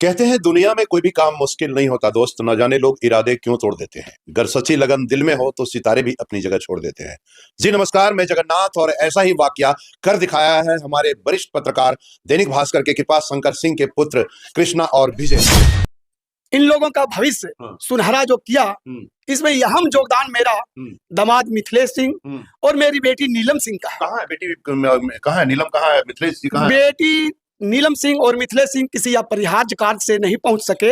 कहते हैं दुनिया में कोई भी काम मुश्किल नहीं होता दोस्त, न जाने लोग इरादे क्यों तोड़ देते हैं। अगर सच्ची लगन दिल में हो तो सितारे भी अपनी जगह छोड़ देते हैं। जी नमस्कार, मैं जगन्नाथ और ऐसा ही वाकया कर दिखाया है हमारे वरिष्ठ पत्रकार दैनिक भास्कर के कृपा शंकर सिंह के पुत्र कृष्णा और विजय। इन लोगों का भविष्य सुनहरा जो किया, इसमें अहम योगदान मेरा दामाद मिथिलेश सिंह और मेरी बेटी नीलम सिंह का है। कहाँ है बेटी? कहाँ है नीलम? कहाँ है मिथिलेश जी? कहाँ है बेटी? नीलम सिंह और मिथिलेश सिंह किसी अपरिहार्य कार्य से नहीं पहुंच सके,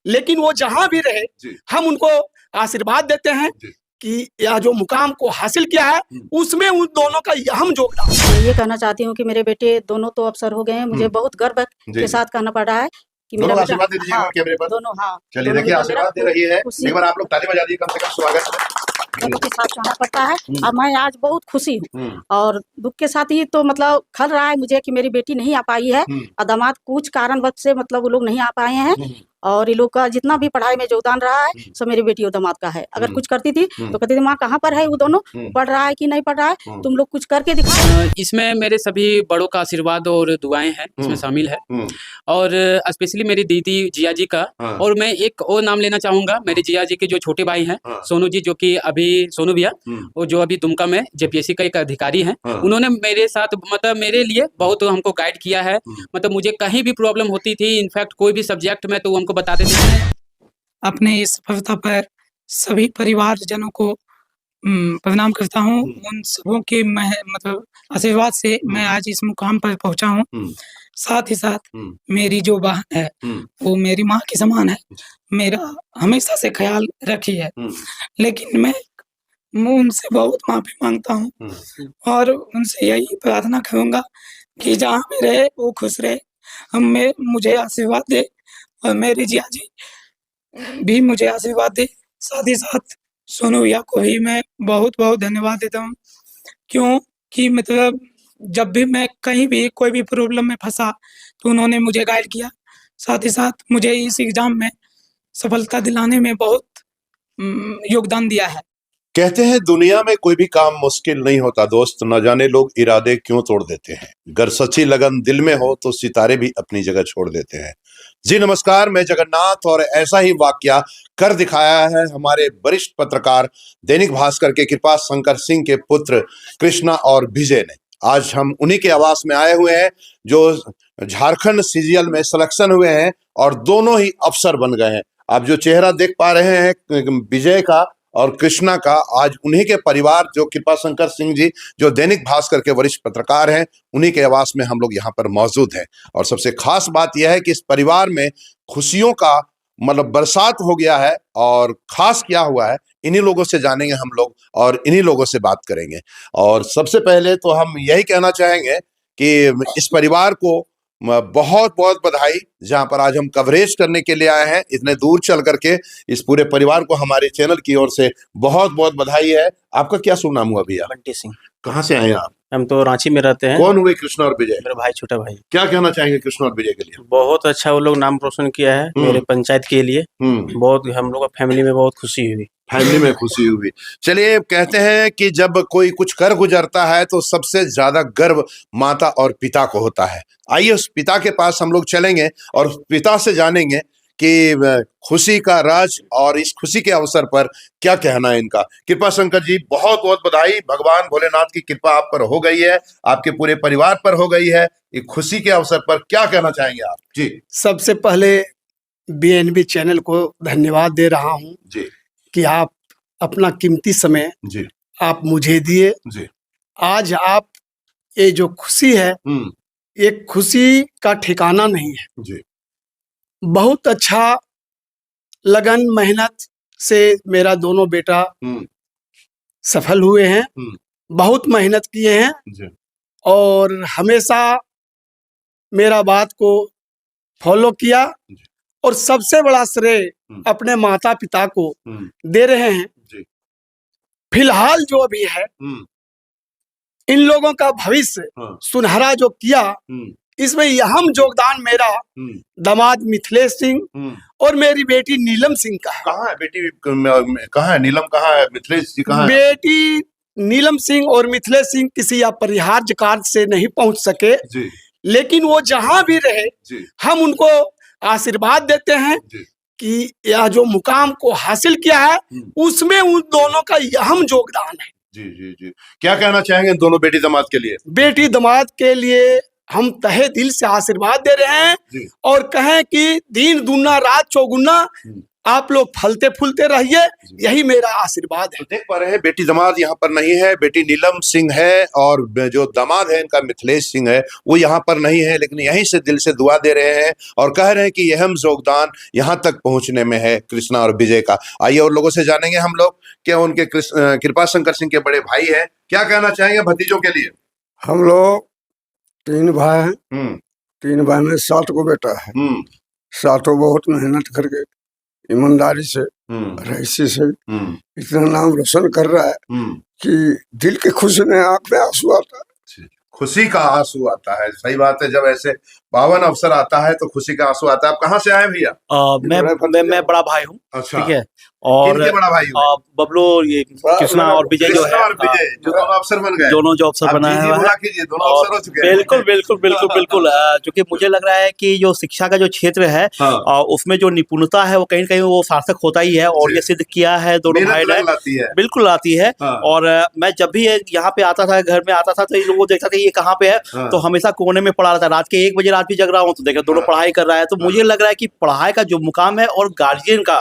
लेकिन वो जहां भी रहे हम उनको आशीर्वाद देते हैं कि यह जो मुकाम को हासिल किया है उसमें उन दोनों का अहम योगदान। मैं ये कहना चाहती हूँ कि मेरे बेटे दोनों तो अफसर हो गए हैं। मुझे बहुत गर्व के साथ कहना पड़ रहा है कि मेरा आशीर्वाद दे दीजिएगा कैमरे पर। दोनों, हाँ चलिए देखिए आशीर्वाद दे रही है। एक बार आप लोग ताली बजा दीजिए, कम से कम स्वागत के साथ कहना पड़ता है। और मैं आज बहुत खुशी हूँ और दुख के साथ ही तो मतलब खल रहा है मुझे कि मेरी बेटी नहीं आ पाई है और दामाद कुछ कारणवश से मतलब वो लोग नहीं आ पाए हैं। और ये लोग का जितना भी पढ़ाई में योगदान रहा है सब मेरी बेटी और दामाद का है। अगर कुछ करती थी तो कहती थी माँ कहाँ पर है वो दोनों, पढ़ रहा है कि नहीं पढ़ रहा है, तुम लोग कुछ करके दिखाओ। इसमें मेरे सभी बड़ों का आशीर्वाद और दुआएं हैं इसमें शामिल है। और स्पेशली मेरी दीदी जिया जी का। और मैं एक और नाम लेना चाहूंगा, मेरे जिया जी के जो छोटे भाई हैं सोनू जी, जो कि अभी सोनू भैया, और जो अभी दुमका में जेपीएससी का एक अधिकारी हैं। उन्होंने मेरे साथ मतलब मेरे लिए बहुत हमको गाइड किया है। मतलब मुझे कहीं भी प्रॉब्लम होती थी, इनफैक्ट कोई भी सब्जेक्ट में, तो हमको बताते थे। अपने इस सफलता पर सभी परिवारजनों को प्रणाम करता हूँ। उन सबों के मतलब आशीर्वाद से मैं आज इस मुकाम पर पहुँचा हूँ। साथ ही साथ मेरी जो बहन है वो मेरी माँ के समान है, मेरा हमेशा से ख्याल रखी है। लेकिन मैं उनसे बहुत माफी मांगता हूँ और उनसे यही प्रार्थना करूँगा कि जहाँ भी रहे वो खुश रहे। मुझे आशीर्वाद दे और मेरी जिया जी भी मुझे आशीर्वाद दे। साथ ही साथ सोनू भैया को भी मैं बहुत बहुत धन्यवाद देता हूँ, क्योंकि मतलब जब भी मैं कहीं भी कोई भी प्रॉब्लम में फंसा तो उन्होंने मुझे गाइड किया। साथ ही साथ मुझे इस एग्जाम में सफलता दिलाने में बहुत योगदान दिया है। कहते हैं दुनिया में कोई भी काम मुश्किल नहीं होता दोस्त, न जाने लोग इरादे क्यों तोड़ देते हैं। अगर सच्ची लगन दिल में हो तो सितारे भी अपनी जगह छोड़ देते हैं। जी नमस्कार, मैं जगन्नाथ और ऐसा ही वाकया कर दिखाया है हमारे वरिष्ठ पत्रकार दैनिक भास्कर के कृपा शंकर सिंह के पुत्र कृष्णा और विजय ने। आज हम उन्हीं के आवास में आए हुए हैं जो झारखंड सीजीएल में सिलेक्शन हुए हैं और दोनों ही अफसर बन गए हैं। आप जो चेहरा देख पा रहे हैं विजय का और कृष्णा का, आज उन्हीं के परिवार जो कृपा शंकर सिंह जी जो दैनिक भास्कर के वरिष्ठ पत्रकार हैं, उन्हीं के आवास में हम लोग यहाँ पर मौजूद हैं। और सबसे खास बात यह है कि इस परिवार में खुशियों का मतलब बरसात हो गया है। और खास क्या हुआ है इन्हीं लोगों से जानेंगे हम लोग और इन्हीं लोगों से बात करेंगे। और सबसे पहले तो हम यही कहना चाहेंगे कि इस परिवार को बहुत बहुत बधाई, जहां पर आज हम कवरेज करने के लिए आए हैं इतने दूर चल करके। इस पूरे परिवार को हमारे चैनल की ओर से बहुत बहुत बधाई है। आपका क्या शुभ नाम हुआ भैया? बंटी सिंह। कहाँ से आए आप? हम तो रांची में रहते हैं। कौन हुए कृष्ण और विजय? मेरा भाई, छोटा भाई। क्या कहना चाहेंगे कृष्ण और विजय के लिए? बहुत अच्छा वो लोग नाम रोशन किया है मेरे पंचायत के लिए। बहुत हम लोग फैमिली में बहुत खुशी हुई। फैमिली में खुशी हुई। चलिए, कहते हैं कि जब कोई कुछ कर गुजरता है तो सबसे ज्यादा गर्व माता और पिता को होता है। आइए उस पिता के पास हम लोग चलेंगे और पिता से जानेंगे कि खुशी का राज और इस खुशी के अवसर पर क्या कहना है इनका। कृपा शंकर जी, बहुत बहुत बधाई। भगवान भोलेनाथ की कृपा आप पर हो गई है, आपके पूरे परिवार पर हो गई है। एक खुशी के अवसर पर क्या कहना चाहेंगे आप? जी, सबसे पहले बीएनबी चैनल को धन्यवाद दे रहा हूँ जी कि आप अपना कीमती समय जी आप मुझे दिए। जी आज आप ये जो खुशी है ये खुशी का ठिकाना नहीं है। जी, बहुत अच्छा लगन मेहनत से मेरा दोनों बेटा सफल हुए हैं। बहुत मेहनत किए हैं जी, और हमेशा मेरा बात को फॉलो किया। और सबसे बड़ा श्रेय अपने माता पिता को दे रहे हैं। फिलहाल जो अभी है इन लोगों का भविष्य सुनहरा जो किया, इसमें अहम योगदान मेरा दामाद मिथिलेश सिंह और मेरी बेटी नीलम सिंह का है। कहाँ है बेटी? कहाँ है नीलम? कहाँ है मिथिलेश जी? कहाँ है बेटी? नीलम सिंह और मिथिलेश सिंह किसी अपरिहार्य कार्य से नहीं पहुंच सके, लेकिन वो जहां भी रहे हम उनको आशीर्वाद देते हैं कि यह जो मुकाम को हासिल किया है उसमें उन दोनों का अहम योगदान है। जी जी जी, क्या कहना चाहेंगे दोनों बेटी दामाद के लिए? बेटी दामाद के लिए हम तहे दिल से आशीर्वाद दे रहे हैं और कहें कि दिन दुगना रात चौगुना आप लोग फलते फूलते रहिए, यही मेरा आशीर्वाद है। तो देख पा रहे हैं बेटी दामाद यहाँ पर नहीं है, बेटी नीलम सिंह है और जो दामाद है इनका मिथिलेश सिंह है वो यहाँ पर नहीं है, लेकिन यहीं से दिल से दुआ दे रहे हैं और कह रहे हैं कि अहम योगदान यहाँ तक पहुंचने में है कृष्णा और विजय का। आइए और लोगों से जानेंगे हम लोग क्या उनके कृपा शंकर सिंह के बड़े भाई हैं, क्या कहना चाहेंगे भतीजों के लिए? हम लोग 3 भाई हैं, 3 भाई में 7 को बेटा है। 7 बहुत मेहनत करके ईमानदारी से रईसी से इतना नाम रोशन कर रहा है कि दिल की खुशी में आंख में आंसू आता है। खुशी का आंसू आता है, सही बात है। जब ऐसे पावन अवसर आता है तो खुशी का आंसू आता है। आप कहाँ से आए भैया? मैं बड़ा भाई हूँ। अच्छा, ठीक है। और किनके बड़ा भाई हो? बबलू, ये कृष्णा और विजय जो है, विजय जो दोनों अफसर बन गए, दोनों जो अफसर बनाए हुए हैं, कीजिए, दोनों अफसर हो चुके हैं। बिल्कुल बिल्कुल बिल्कुल बिल्कुल। क्योंकि मुझे लग रहा है कि जो शिक्षा का जो क्षेत्र है उसमें जो निपुणता है वो कहीं न कहीं वो सार्थक होता ही है और ये सिद्ध किया है दोनों भाई ने, बिल्कुल आती है। और मैं जब भी यहाँ पे आता था, घर में आता था, तो इन लोगों को देखता था ये कहाँ पे है, तो हमेशा कोने में पढ़ा रहता है। रात के 1 बजे रात भी जग रहा हूँ तो देखा दोनों पढ़ाई कर रहा है। तो मुझे लग रहा है कि पढ़ाई का जो मुकाम है और गार्जियन का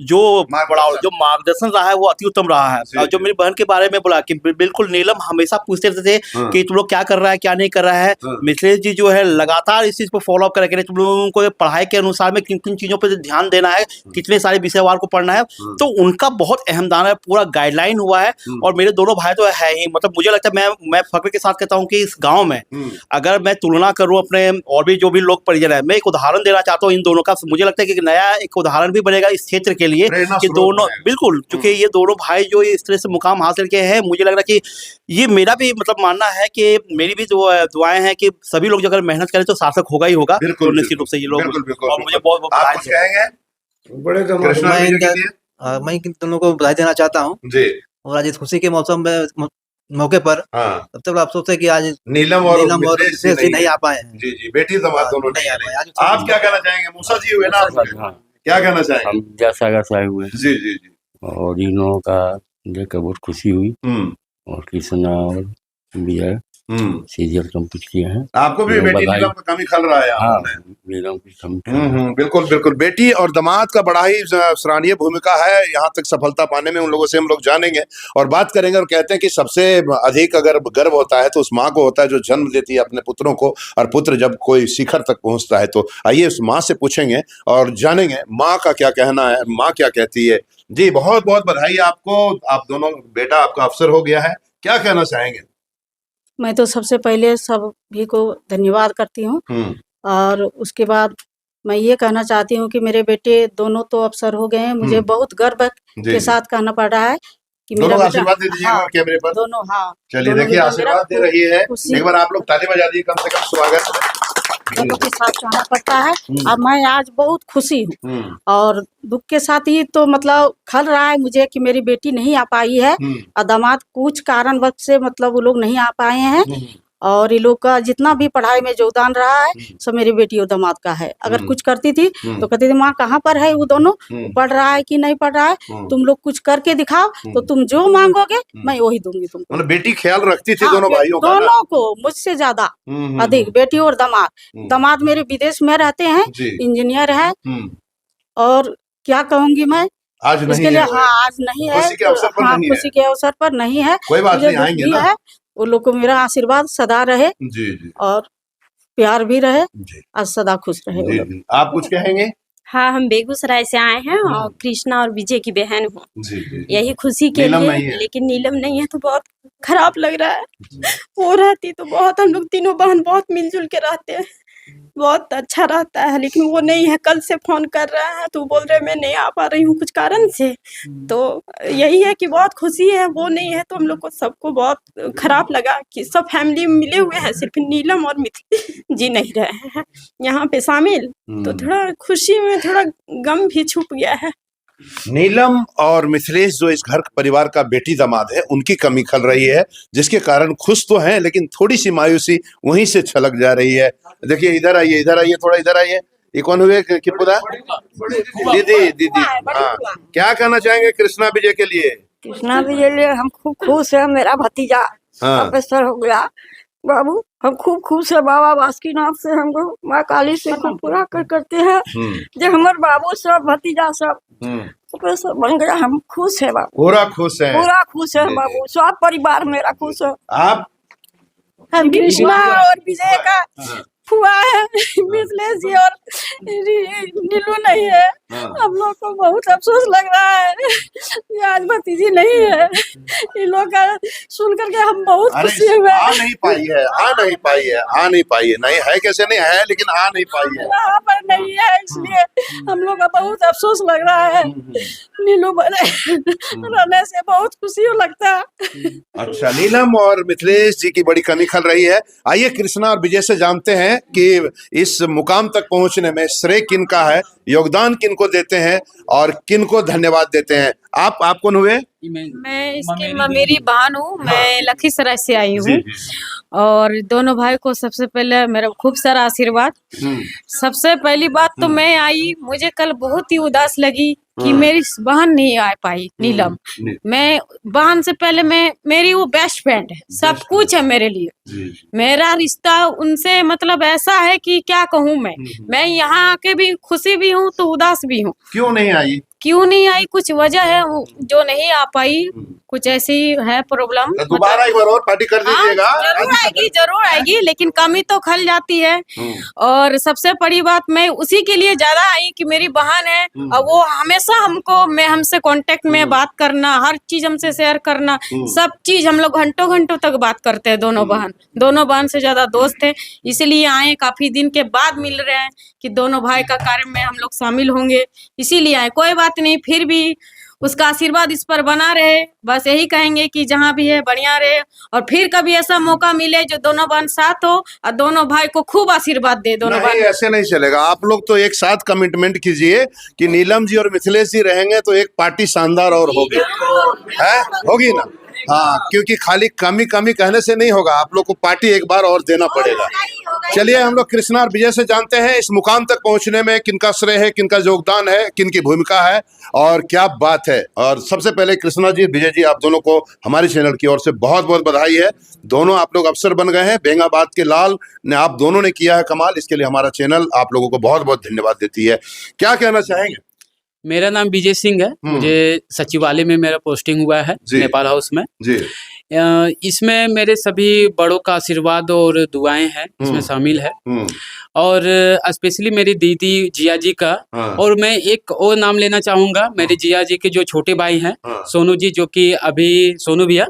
जो मार्गदर्शन रहा है वो अति उत्तम रहा है। और जो मेरी बहन के बारे में बोला कि बिल्कुल नीलम हमेशा पूछते रहते थे कि तुम लोग क्या कर रहा है क्या नहीं कर रहा है। मिथिलेश जी जो है लगातार इस चीज पर फॉलो अप करके तुम लोगों को पढ़ाई के अनुसार में किन किन चीजों पर ध्यान देना है, कितने सारे विषयवार को पढ़ना है, तो उनका बहुत अहम दान है, पूरा गाइडलाइन हुआ है। और मेरे दोनों भाई तो है ही, मतलब मुझे लगता है मैं फख्र के साथ कहता हूँ कि इस गाँव में अगर मैं तुलना करूँ अपने और भी जो भी लोग परिजन है, मैं एक उदाहरण देना चाहता हूँ इन दोनों का। मुझे लगता है कि नया एक उदाहरण भी बनेगा इस क्षेत्र के लिए कि दोनों बिल्कुल, क्योंकि ये दोनों भाई जो इस तरह से मुकाम हासिल किए हैं, मुझे लग रहा है कि ये मेरा भी मतलब मानना है कि मेरी भी जो दुआएं हैं कि सभी लोग जो अगर मेहनत करें तो सार्थक होगा ही होगा। तो निश्चित रूप से ये लोग और मुझे बहुत बड़े मैं इन दोनों को बधाई देना चाहता हूँ जी। और आज इस खुशी के मौके पर सबसे बड़ा अफसोस है कि आज नीलम और मिथिलेश जी नहीं आ पाए हैं। जी जी, बेटी दामाद दोनों नहीं आ पाए। आप क्या कहना चाहेंगे? मूसा जी हुए ना, क्या कहना चाहेंगे? हम जैसा हुए जी जी जी, और इन लोगों का देखकर बहुत खुशी हुई। और कृष्णा और विजय सीरियल कंप्लीट किए हैं। आपको भी बेटी नीलम का कमी खल रहा है? हाँ, नीलम की कमी। बिल्कुल बिल्कुल, बेटी और दामाद का बड़ा ही सराहनीय भूमिका है यहाँ तक सफलता पाने में। उन लोगों से हम लोग जानेंगे और बात करेंगे और कहते हैं कि सबसे अधिक अगर गर्व होता है तो उस माँ को होता है जो जन्म देती है अपने पुत्रों को, और पुत्र जब कोई शिखर तक पहुंचता है। तो आइए उस माँ से पूछेंगे और जानेंगे माँ का क्या कहना है, माँ क्या कहती है। जी, बहुत बहुत बधाई आपको, आप दोनों बेटा आपका अफसर हो गया है, क्या कहना चाहेंगे? मैं तो सबसे पहले सभी को धन्यवाद करती हूँ और उसके बाद मैं ये कहना चाहती हूँ कि मेरे बेटे दोनों तो अफसर हो गए हैं। मुझे बहुत गर्व के साथ कहना पड़ रहा है कि मेरा बेटा, आशीर्वाद दे दीजिएगा कैमरे पर दोनों। हाँ, चलिए देखिए आशीर्वाद दे रही है, एक बार आप लोग ताली बजा दीजिए कम से कम स्वागत के साथ जाना पड़ता है। अब मैं आज बहुत खुशी हूँ और दुख के साथ ही तो मतलब खल रहा है मुझे कि मेरी बेटी नहीं आ पाई है और दामाद कुछ कारणवश से मतलब वो लोग नहीं आ पाए हैं। और ये लोग का जितना भी पढ़ाई में योगदान रहा है सब मेरी बेटी और दामाद का है। अगर कुछ करती थी तो कहती थी माँ कहाँ पर है वो दोनों, पढ़ रहा है कि नहीं पढ़ रहा है, तुम लोग कुछ करके दिखाओ तो तुम जो मांगोगे मैं वही दूंगी तुमको। मतलब बेटी ख्याल रखती थी दोनों भाइयों का, दोनों को मुझसे ज्यादा अधिक, बेटी और दामाद। दामाद मेरे विदेश में रहते हैं, इंजीनियर है। और क्या कहूंगी मैं आज नहीं इसके लिए, हाँ आज नहीं है, खुशी के अवसर पर नहीं है, कोई बात नहीं, आएंगे ना। वो लोग को मेरा आशीर्वाद सदा रहे जी जी, और प्यार भी रहे और सदा खुश रहे। जी जी, आप कुछ कहेंगे? हाँ, हम बेगूसराय से आए हैं और कृष्णा और विजय की बहन हूँ। यही खुशी के लिए, लेकिन नीलम नहीं है तो बहुत खराब लग रहा है। वो रहती तो बहुत, हम लोग तीनों बहन बहुत मिलजुल के रहते हैं, बहुत अच्छा रहता है, लेकिन वो नहीं है। कल से फोन कर रहा है तो बोल रहे मैं नहीं आ पा रही हूँ कुछ कारण से। तो यही है कि बहुत खुशी है, वो नहीं है तो हम लोग को सबको बहुत खराब लगा कि सब फैमिली मिले हुए हैं, सिर्फ नीलम और मिथिलेश जी नहीं रहे हैं यहाँ पे शामिल। तो थोड़ा खुशी में थोड़ा गम भी छुप गया है। नीलम और मिथिलेश जो इस घर परिवार का बेटी दामाद है, उनकी कमी खल रही है, जिसके कारण खुश तो हैं लेकिन थोड़ी सी मायूसी वहीं से छलक जा रही है। देखिए इधर आइए, थोड़ा इधर आइए। ये कौन हुए किपुदा? दीदी दीदी, हाँ, क्या कहना चाहेंगे कृष्णा विजय के लिए? कृष्णा विजय लिए हम खूब खुश है। मेरा भतीजा हाँ। प्रोफेसर हो गया बाबू, हम खूब खुश है। बाबा बासुकीनाथ से हमको माँ काली से खूब पूरा करते हैं जो हमारे बाबू सब भतीजा सब प्रोफेसर बन गया। हम खुश है बाबू, पूरा खुश है, पूरा खुश है बाबू। सब परिवार मेरा खुश है। आप? हम कृष्णा और विजय का फुआ है, मिथिलेश जी और नीलू नहीं है। हम लोग को बहुत अफसोस लग रहा है कि आज भतीजी नहीं है। इन लोग का सुन करके हम बहुत खुशी हुए। आ नहीं पाई है, आ नहीं पाई है, आ नहीं पाई है, नहीं है कैसे नहीं है, लेकिन आ नहीं पाई है, यहाँ पर नहीं है, इसलिए हम लोग का बहुत अफसोस लग रहा है। नीलू बने रहने से बहुत खुशी लगता है। अच्छा, नीलम और मिथिलेश जी की बड़ी कमी खल रही है। आइए कृष्णा और विजय से जानते हैं कि इस मुकाम तक पहुंचने में श्रेय किन का है, योगदान किन को देते हैं और किन को धन्यवाद देते हैं। आप कौन हुए? मैं इसकी मेरी बहन हूँ। मैं लखीसराय से आई हूँ और दोनों भाई को सबसे पहले मेरा खूब सारा आशीर्वाद। सबसे पहली बात तो मैं आई, मुझे कल बहुत ही उदास लगी कि मेरी बहन नहीं आ पाई नीलम। मैं बहन से पहले मेरी वो बेस्ट फ्रेंड है, सब कुछ है मेरे लिए। मेरा रिश्ता उनसे मतलब ऐसा है कि क्या कहूँ मैं यहाँ आके भी खुशी भी हूँ तो उदास भी हूँ। क्यों नहीं आई? क्यों नहीं आई, कुछ वजह है जो नहीं आ पाई, कुछ ऐसी है प्रॉब्लम। दोबारा एक बार और पार्टी कर दीजिएगा। जरूर आएगी, लेकिन कमी तो खल जाती है। और सबसे बड़ी बात मैं उसी के लिए ज्यादा आई कि मेरी बहन है और वो हमेशा हमसे कांटेक्ट में बात करना, हर चीज हमसे शेयर करना, सब चीज हम लोग घंटों घंटों तक बात करते हैं। दोनों बहन से ज्यादा दोस्त है, इसीलिए आए। काफी दिन के बाद मिल रहे हैं कि दोनों भाई का कार्य में हम लोग शामिल होंगे, इसीलिए आए। कोई बात नहीं, फिर भी उसका आशीर्वाद इस पर बना रहे, बस यही कहेंगे कि जहाँ भी है बढ़िया रहे। और फिर कभी ऐसा मौका मिले जो दोनों बहन साथ हो और दोनों भाई को खूब आशीर्वाद दे। दोनों भाई ऐसे नहीं चलेगा। आप लोग तो एक साथ कमिटमेंट कीजिए कि नीलम जी और मिथिलेश जी रहेंगे तो एक पार्टी शानदार और होगी, है होगी ना? हाँ, क्योंकि खाली कमी कहने से नहीं होगा, आप लोग को पार्टी एक बार और देना पड़ेगा। चलिए हम लोग कृष्णा और विजय से जानते हैं इस मुकाम तक पहुंचने में किनका श्रेय है, किनका योगदान है, किनकी भूमिका है और क्या बात है। और सबसे पहले कृष्णा जी, विजय जी, आप दोनों को हमारे चैनल की ओर से बहुत बहुत बधाई है। दोनों आप लोग अफसर बन गए हैं। बेंगाबाद के लाल ने आप दोनों ने किया है कमाल, इसके लिए हमारा चैनल आप लोगों को बहुत बहुत धन्यवाद देती है। क्या कहना चाहेंगे? मेरा नाम विजय सिंह है। मुझे सचिवालय में मेरा पोस्टिंग हुआ है, नेपाल हाउस में जी। इसमें मेरे सभी बड़ों का आशीर्वाद और दुआएं हैं इसमें शामिल है। और स्पेशली मेरी दीदी जिया जी का। और मैं एक और नाम लेना चाहूंगा, मेरे जिया जी के जो छोटे भाई हैं सोनू जी, जो कि अभी सोनू भैया,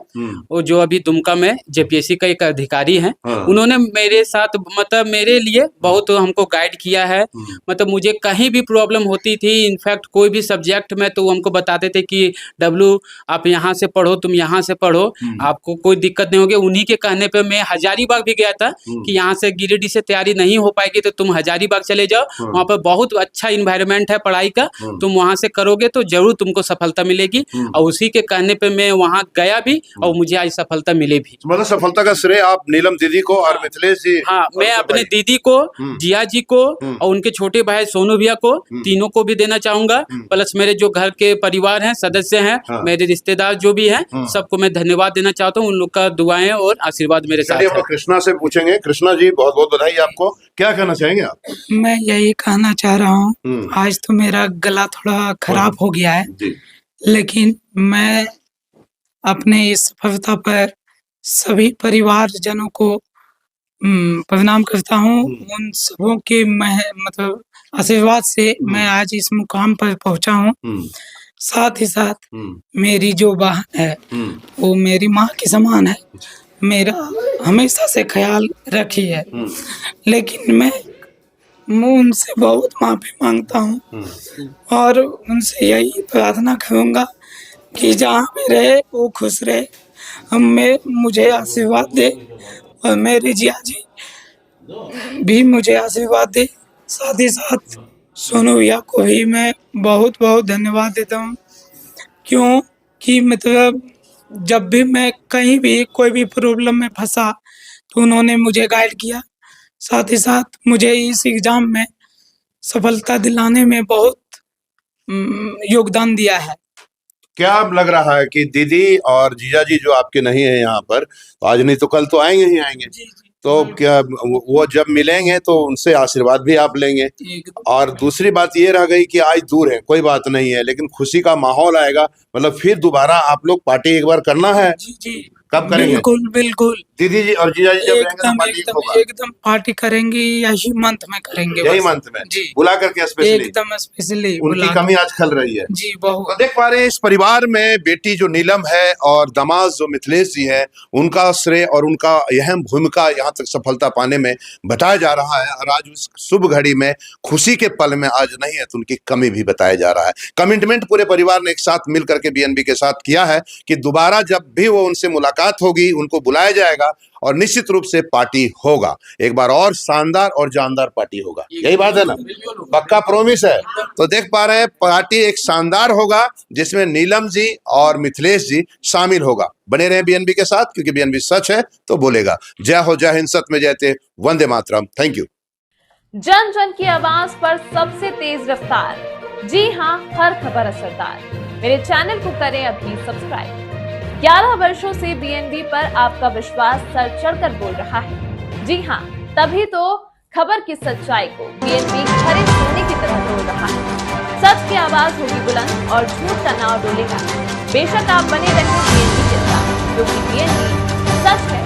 और जो अभी दुमका में जेपीएससी का एक अधिकारी हैं। उन्होंने मेरे साथ मतलब मेरे लिए बहुत हमको गाइड किया है। मतलब मुझे कहीं भी प्रॉब्लम होती थी, इनफैक्ट कोई भी सब्जेक्ट में, तो हमको बताते थे कि डब्लू आप यहाँ से पढ़ो, तुम यहाँ से पढ़ो, आपको कोई दिक्कत नहीं होगी। उन्हीं के कहने पे मैं हजारीबाग भी गया था कि यहाँ से गिरिडीह से तैयारी नहीं हो पाएगी तो तुम हजारीबाग चले जाओ, वहाँ पर बहुत अच्छा इन्वायरमेंट है पढ़ाई का, तुम वहाँ से करोगे तो जरूर तुमको सफलता मिलेगी। और उसी के कहने पे मैं वहाँ गया भी और मुझे आज सफलता मिले भी। मतलब सफलता का श्रेय आप नीलम दीदी को और मिथिलेश जी? हाँ, मैं अपने दीदी को, जिया जी को और उनके छोटे भाई सोनू भैया को, तीनों को भी देना चाहूंगा। प्लस मेरे जो घर के परिवार हैं, सदस्य हैं, मेरे रिश्तेदार जो भी हैं, सबको मैं धन्यवाद देना चाहता हूँ। उन लोग का दुआएं और आशीर्वाद मेरे साथ है। कृष्णा से पूछेंगे। कृष्णा जी, बहुत बहुत बधाई आपको। क्या कहना चाहेंगे आप? मैं यही कहना चाह रहा हूँ, आज तो मेरा गला थोड़ा खराब हो गया है, लेकिन मैं अपने इस सफलता पर सभी परिवारजनों को प्रणाम करता हूँ। उन सबों के मतलब आशीर्वाद से मैं आज इस मुकाम पर पहुँचा हूँ। साथ ही साथ मेरी जो बहन है वो मेरी माँ के समान है, मेरा हमेशा से ख्याल रखी है। लेकिन मैं उनसे बहुत माफी मांगता हूँ और उनसे यही प्रार्थना करूँगा कि जहाँ भी रहे वो खुश रहे, मुझे आशीर्वाद दे और मेरे जिया जी भी मुझे आशीर्वाद दे। साथ ही साथ सोनू भैया को भी मैं बहुत बहुत धन्यवाद देता हूँ, क्योंकि मतलब जब भी मैं कहीं भी कोई भी प्रॉब्लम में फंसा तो उन्होंने मुझे गाइड किया। साथ ही साथ मुझे इस एग्जाम में सफलता दिलाने में बहुत योगदान दिया है। क्या अब लग रहा है कि दीदी और जीजा जी जो आपके नहीं है यहाँ पर, तो आज नहीं तो कल तो आएंगे ही आएंगे, तो क्या वो जब मिलेंगे तो उनसे आशीर्वाद भी आप लेंगे? और दूसरी बात ये रह गई कि आज दूर है, कोई बात नहीं है, लेकिन खुशी का माहौल आएगा, मतलब फिर दोबारा आप लोग पार्टी एक बार करना है। जी कब करेंगे? बिल्कुल बिल्कुल दीदी जी और जीजा जी जब रहेंगे तो पार्टी होगा। एकदम पार्टी करेंगे, यही मंथ में करेंगे, यही बस। मंथ में जी बुला करके स्पेशली, एकदम स्पेशली उनकी कमी आज खल रही है। जी बहुत। तो देख पा रहे हैं इस परिवार में बेटी जो नीलम है और दामाद जो मिथिलेश जी है, उनका श्रेय और उनका अहम भूमिका यहाँ तक सफलता पाने में बताया जा रहा है। और आज उस शुभ घड़ी में, खुशी के पल में आज नहीं है तो उनकी कमी भी बताया जा रहा है। कमिटमेंट पूरे परिवार ने एक साथ मिल करके बीएनबी के साथ किया है कि दोबारा जब भी वो उनसे मुलाकात होगी उनको बुलाया जाएगा और निश्चित रूप से पार्टी होगा, एक बार और शानदार और जानदार पार्टी होगा। यही बात है ना, पक्का प्रॉमिस है। तो देख पा रहे हैं पार्टी एक शानदार होगा जिसमें नीलम जी और मिथिलेश जी शामिल होगा। बने रहे बीएनबी के साथ, क्योंकि बीएनबी सच है तो बोलेगा। जय हो, जय हिंद, सत में जयते, वंदे मातरम। Thank you. जन जन की आवाज पर सबसे तेज रफ्तार, जी हाँ, हर खबर असरदार। मेरे चैनल को करें अभी सब्सक्राइब। 11 वर्षों से बीएनबी पर आपका विश्वास सर चढ़कर बोल रहा है। जी हाँ, तभी तो खबर की सच्चाई को बीएनबी खरे सोने की तरह तोड़ रहा है। सच की आवाज होगी बुलंद और झूठ का नाव डोलेगा। बेशक आप बने रहें बीएनबी के साथ, क्योंकि बीएनबी सच है